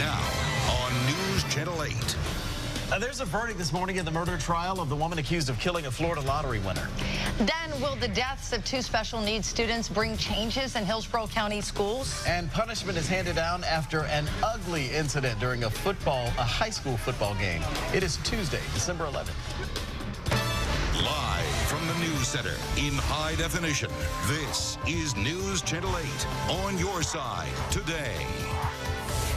Now on News Channel 8. There's a verdict this morning in the murder trial of the woman accused of killing a Florida lottery winner. Then, will the deaths of 2 special needs students bring changes in Hillsborough County schools? And punishment is handed down after an ugly incident during a high school football game. It is Tuesday, December 11th. Live from the News Center in high definition, this is News Channel 8 on your side today.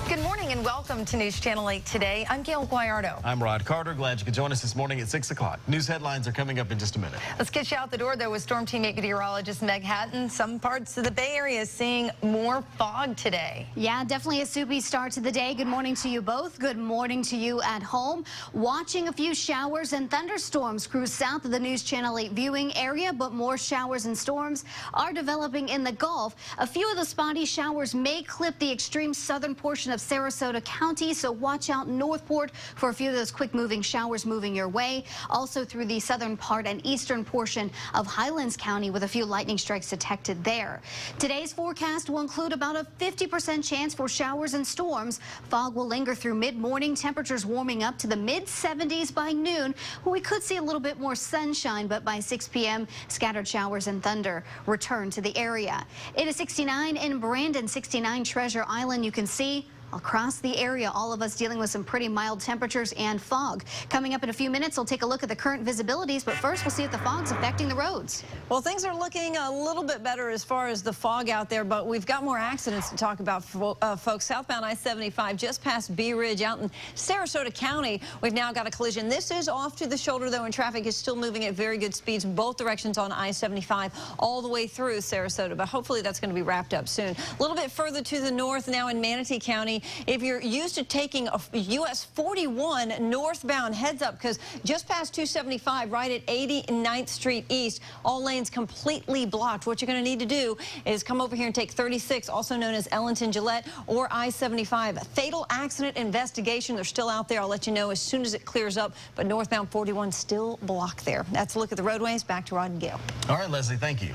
Good morning and welcome to News Channel 8 today. I'm Gail Guayardo. I'm Rod Carter. Glad you could join us this morning at 6 o'clock. News headlines are coming up in just a minute. Let's get you out the door, though, with Storm Team 8 meteorologist Meg Hatton. Some parts of the Bay Area seeing more fog today. Yeah, definitely a soupy start to the day. Good morning to you both. Good morning to you at home. Watching a few showers and thunderstorms cruise south of the News Channel 8 viewing area, but more showers and storms are developing in the Gulf. A few of the spotty showers may clip the extreme southern portion of Sarasota County, so watch out Northport for a few of those quick-moving showers moving your way. Also through the southern part and eastern portion of Highlands County with a few lightning strikes detected there. Today's forecast will include about a 50% chance for showers and storms. Fog will linger through mid-morning, temperatures warming up to the mid-70s by noon. We could see a little bit more sunshine, but by 6 p.m., scattered showers and thunder return to the area. It is 69 in Brandon, 69 Treasure Island. You can see across the area, all of us dealing with some pretty mild temperatures and fog. Coming up in a few minutes, we'll take a look at the current visibilities, but first we'll see if the fog's affecting the roads. Well, things are looking a little bit better as far as the fog out there, but we've got more accidents to talk about, folks. Southbound I-75 just past Bee Ridge out in Sarasota County. We've now got a collision. This is off to the shoulder, though, and traffic is still moving at very good speeds both directions on I-75 all the way through Sarasota, but hopefully that's going to be wrapped up soon. A little bit further to the north now in Manatee County. If you're used to taking a US 41 northbound, heads up, because just past 275 right at 89th Street East, all lanes completely blocked. What you're going to need to do is come over here and take 36, also known as Ellington Gillette, or I-75. Fatal accident investigation. They're still out there. I'll let you know as soon as it clears up, but northbound 41 still blocked there. That's a look at the roadways. Back to Rod and Gail. All right, Leslie, thank you.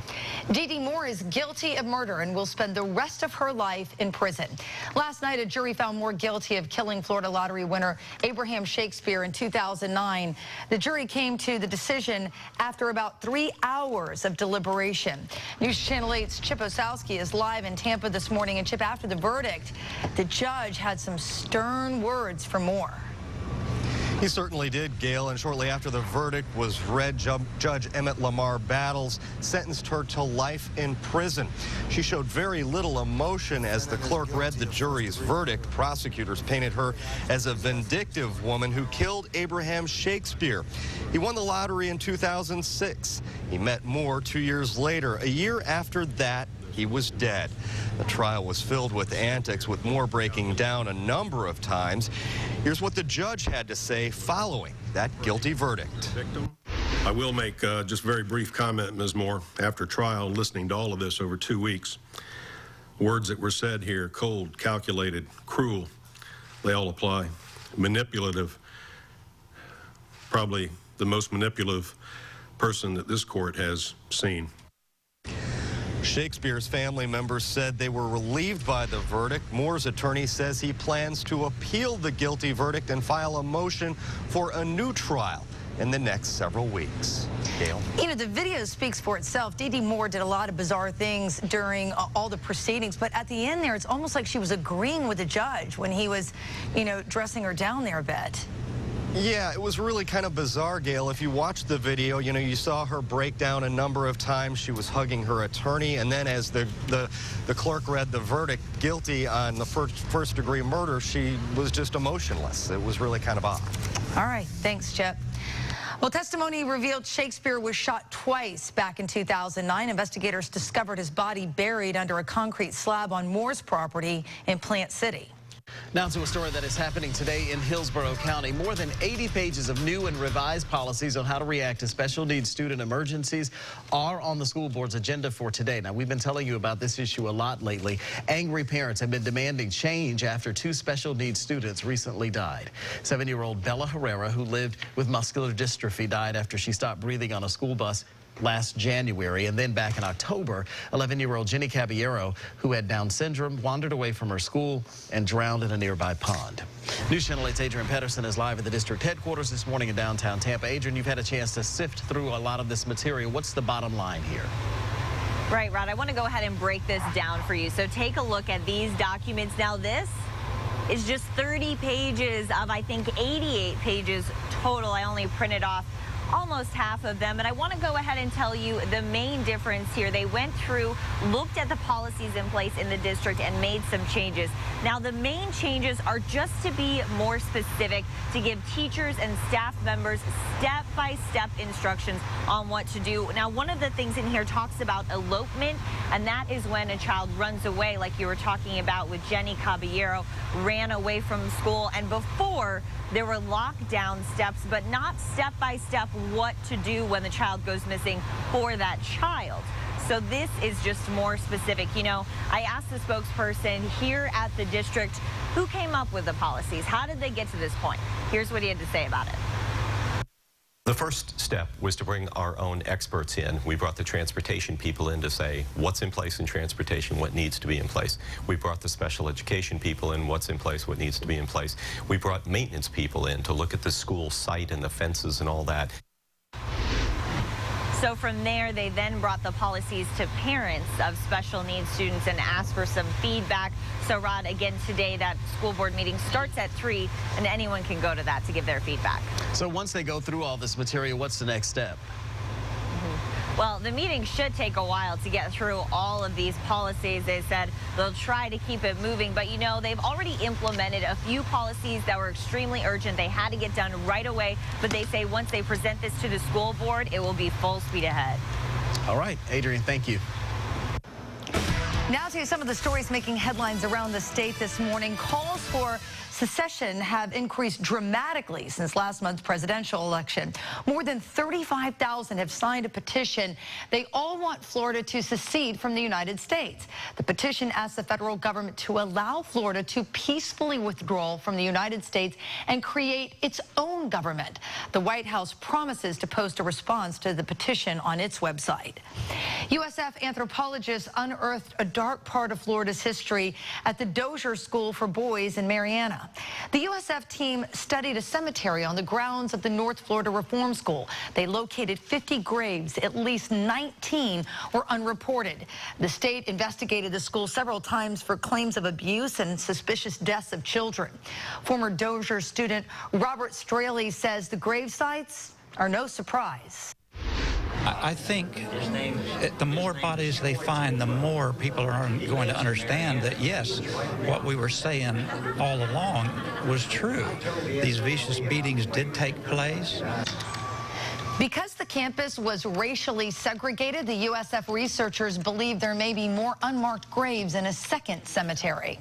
Dee Moore is guilty of murder and will spend the rest of her life in prison. Last night, a jury found Moore guilty of killing Florida lottery winner Abraham Shakespeare in 2009. The jury came to the decision after about 3 hours of deliberation. News Channel 8's Chip Osowski is live in Tampa this morning. And Chip, after the verdict, the judge had some stern words for Moore. He certainly did, Gail, and shortly after the verdict was read, Judge Emmett Lamar Battles sentenced her to life in prison. She showed very little emotion as the clerk read the jury's verdict. Prosecutors painted her as a vindictive woman who killed Abraham Shakespeare. He won the lottery in 2006. He met Moore 2 years later. A year after that, he was dead. The trial was filled with antics, with Moore breaking down a number of times. Here's what the judge had to say following that guilty verdict. I will make just a very brief comment, Ms. Moore. After trial, listening to all of this over 2 weeks, words that were said here, cold, calculated, cruel, they all apply. Manipulative, probably the most manipulative person that this court has seen. Shakespeare's family members said they were relieved by the verdict. Moore's attorney says he plans to appeal the guilty verdict and file a motion for a new trial in the next several weeks. Gail? You know, the video speaks for itself. Dee Moore did a lot of bizarre things during all the proceedings, but at the end there, it's almost like she was agreeing with the judge when he was, you know, dressing her down there a bit. Yeah, it was really kind of bizarre, Gail. If you watched the video, you know, you saw her break down a number of times. She was hugging her attorney, and then as the clerk read the verdict, guilty on the first-degree murder, she was just emotionless. It was really kind of odd. All right, thanks, Chip. Well, testimony revealed Shakespeare was shot twice back in 2009. Investigators discovered his body buried under a concrete slab on Moore's property in Plant City. Now to a story that is happening today in Hillsborough County. More than 80 pages of new and revised policies on how to react to special needs student emergencies are on the school board's agenda for today. Now, we've been telling you about this issue a lot lately. Angry parents have been demanding change after 2 special needs students recently died. 7-year-old Bella Herrera, who lived with muscular dystrophy, died after she stopped breathing on a school bus last January. And then back in October, 11-year-old Jenny Caballero, who had Down syndrome, wandered away from her school and drowned in a nearby pond. News Channel 8's Adrian Pedersen is live at the district headquarters this morning in downtown Tampa. Adrian, you've had a chance to sift through a lot of this material. What's the bottom line here? Right, Rod, I want to go ahead and break this down for you. So take a look at these documents. Now this is just 30 pages of, I think, 88 pages total. I only printed off almost half of them, and I want to go ahead and tell you the main difference here. They went through, looked at the policies in place in the district, and made some changes. Now, the main changes are just to be more specific, to give teachers and staff members step-by-step instructions on what to do. Now, one of the things in here talks about elopement, and that is when a child runs away, like you were talking about with Jenny Caballero, ran away from school, and before there were lockdown steps, but not step-by-step what to do when the child goes missing for that child. So this is just more specific. You know, I asked the spokesperson here at the district who came up with the policies. How did they get to this point? Here's what he had to say about it. The first step was to bring our own experts in. We brought the transportation people in to say what's in place in transportation, what needs to be in place. We brought the special education people in, what's in place, what needs to be in place. We brought maintenance people in to look at the school site and the fences and all that. So from there, they then brought the policies to parents of special needs students and asked for some feedback. So, Rod, again, today that school board meeting starts at 3, and anyone can go to that to give their feedback. So once they go through all this material, what's the next step? Well, the meeting should take a while to get through all of these policies. They said they'll try to keep it moving, but you know, they've already implemented a few policies that were extremely urgent. They had to get done right away, but they say once they present this to the school board, it will be full speed ahead. All right, Adrian, thank you. Now to some of the stories making headlines around the state this morning. Calls for secession have increased dramatically since last month's presidential election. More than 35,000 have signed a petition. They all want Florida to secede from the United States. The petition asks the federal government to allow Florida to peacefully withdraw from the United States and create its own government. The White House promises to post a response to the petition on its website. USF anthropologists unearthed a dark part of Florida's history at the Dozier School for Boys in Marianna. The USF team studied a cemetery on the grounds of the North Florida Reform School. They located 50 graves. At least 19 were unreported. The state investigated the school several times for claims of abuse and suspicious deaths of children. Former Dozier student Robert Straley says the grave sites are no surprise. I think the more bodies they find, the more people are going to understand that, yes, what we were saying all along was true. These vicious beatings did take place. Because the campus was racially segregated, the USF researchers believe there may be more unmarked graves in a second cemetery.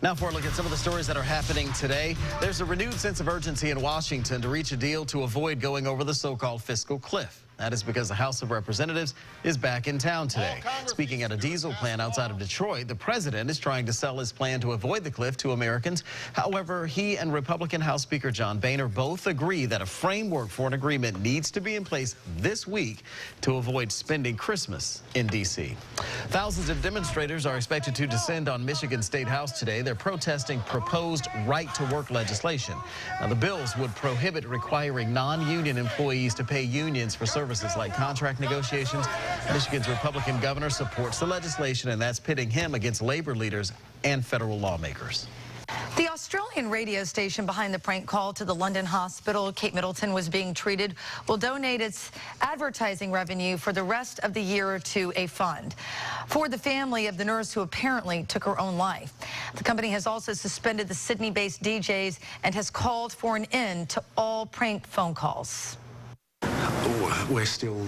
Now for a look at some of the stories that are happening today. There's a renewed sense of urgency in Washington to reach a deal to avoid going over the so-called fiscal cliff. That is because the House of Representatives is back in town today. Speaking at a diesel plant outside of Detroit, the president is trying to sell his plan to avoid the cliff to Americans. However, he and Republican House Speaker John Boehner both agree that a framework for an agreement needs to be in place this week to avoid spending Christmas in D.C. Thousands of demonstrators are expected to descend on Michigan State House today. They're protesting proposed right-to-work legislation. Now, the bills would prohibit requiring non-union employees to pay unions for services like contract negotiations. Michigan's Republican governor supports the legislation, and that's pitting him against labor leaders and federal lawmakers. The Australian radio station behind the prank call to the London hospital Kate Middleton was being treated will donate its advertising revenue for the rest of the year to a fund for the family of the nurse who apparently took her own life. The company has also suspended the Sydney-based DJs and has called for an end to all prank phone calls. We're still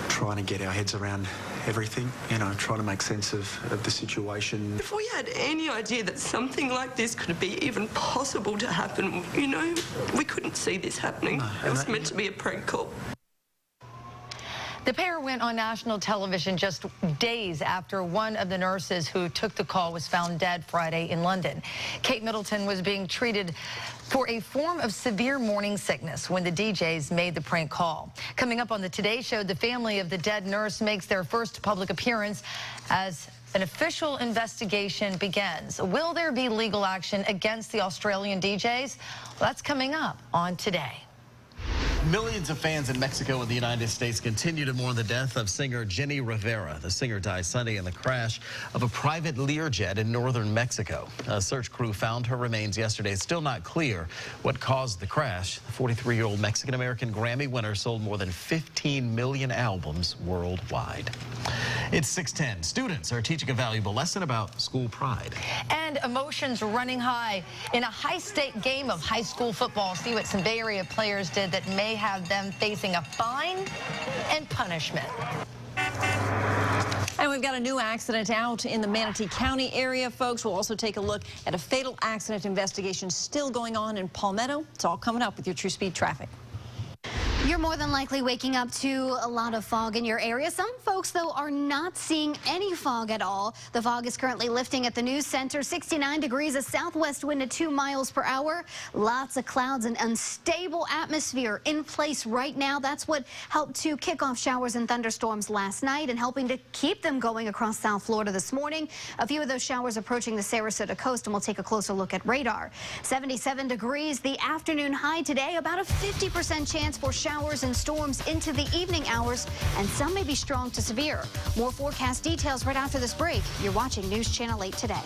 trying to get our heads around everything, you know, trying to make sense of the situation. If we had any idea that something like this could be even possible to happen, you know, we couldn't see this happening. No, it was meant to be a prank call. The pair went on national television just days after one of the nurses who took the call was found dead Friday in London. Kate Middleton was being treated for a form of severe morning sickness when the DJs made the prank call. Coming up on the Today Show, the family of the dead nurse makes their first public appearance as an official investigation begins. Will there be legal action against the Australian DJs? Well, that's coming up on Today. Millions of fans in Mexico and the United States continue to mourn the death of singer Jenny Rivera. The singer died Sunday in the crash of a private Learjet in northern Mexico. A search crew found her remains yesterday. It's still not clear what caused the crash. The 43-year-old Mexican-American Grammy winner sold more than 15 million albums worldwide. It's 6:10. Students are teaching a valuable lesson about school pride. And emotions running high in a high-stake game of high school football. See what some Bay Area players did that may have them facing a fine and punishment. And we've got a new accident out in the Manatee County area, folks. We'll also take a look at a fatal accident investigation still going on in Palmetto. It's all coming up with your True Speed traffic. You're more than likely waking up to a lot of fog in your area. Some folks, though, are not seeing any fog at all. The fog is currently lifting at the news center. 69 degrees, a southwest wind at 2 miles per hour. Lots of clouds and unstable atmosphere in place right now. That's what helped to kick off showers and thunderstorms last night and helping to keep them going across South Florida this morning. A few of those showers approaching the Sarasota coast, and we'll take a closer look at radar. 77 degrees, the afternoon high today. About a 50% chance for showers and storms into the evening hours, and some may be strong to severe. More forecast details right after this break. You're watching News Channel 8 Today.